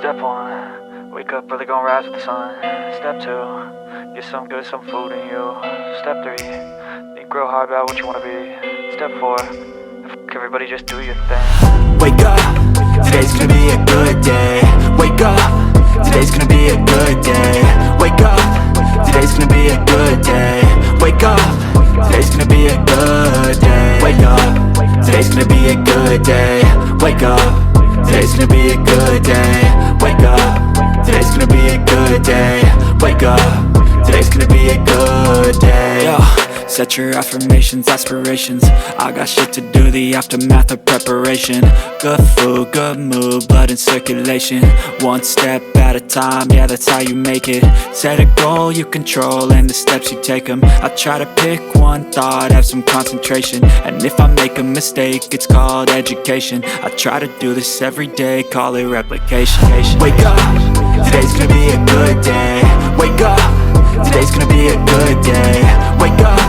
Step 1, wake up early, gonna rise with the sun. Step 2, get some good, some food in you. Step 3, think real hard about what you wanna be. Step 4, fuck everybody, just do your thing. Wake up, today's gonna be a good day. Wake up, today's gonna be a good day. Wake up, today's gonna be a good day. Wake up, today's gonna be a good day. Wake up, today's gonna be a good day. Wake up, today's gonna be a good day. Wake up, today's gonna be a good day. Wake up, today's gonna be a good day. Yo, set your affirmations, aspirations. I got shit to do, the aftermath of preparation. Good food, good mood, blood in circulation. One step at a time, yeah, that's how you make it. Set a goal you control and the steps you take them. I try to pick one thought, have some concentration. And if I make a mistake, it's called education. I try to do this every day, call it replication. Wake up, today's gonna be a good day. Wake up, today's gonna be a good day. Wake up,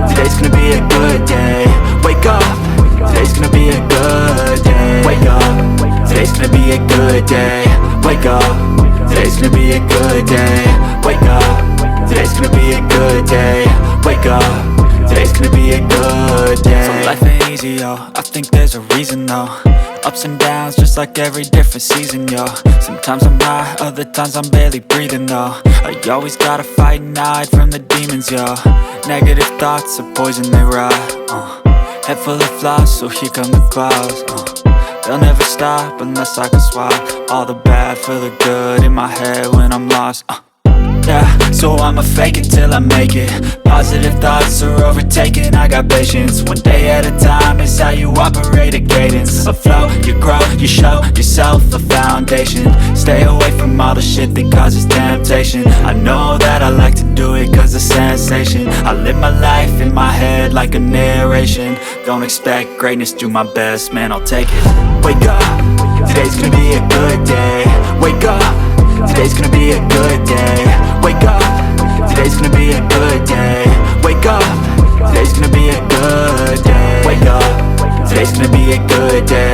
today's gonna be a good day. Wake up, today's gonna be a good day. Wake up, today's gonna be a good day. Wake up, today's gonna be a good day. Wake up, today's gonna be a good day. Wake up, today's gonna be a good day. So life ain't easy, yo, I think there's a reason though. Ups and downs, just like every different season, yo. Sometimes I'm high, other times I'm barely breathing, though. I always gotta fight and hide from the demons, yo. Negative thoughts are poison, they rot. Head full of flies, so here come the clouds. They'll never stop unless I can swap all the bad for the good in my head when I'm lost. Yeah, so I'ma fake it till I make it. Positive thoughts are overtaken, I got patience. One day at a time is how you operate a cadence. A flow, you grow, you show yourself a foundation. Stay away from all the shit that causes temptation. I know that I like to do it cause it's sensation. I live my life in my head like a narration. Don't expect greatness, do my best, man, I'll take it. Wake up, today's gonna be a good day. Wake up, today's gonna be a good day. Wake up, today's gonna be a good day. Wake up, today's gonna be a good day. Wake up, today's gonna be a good day.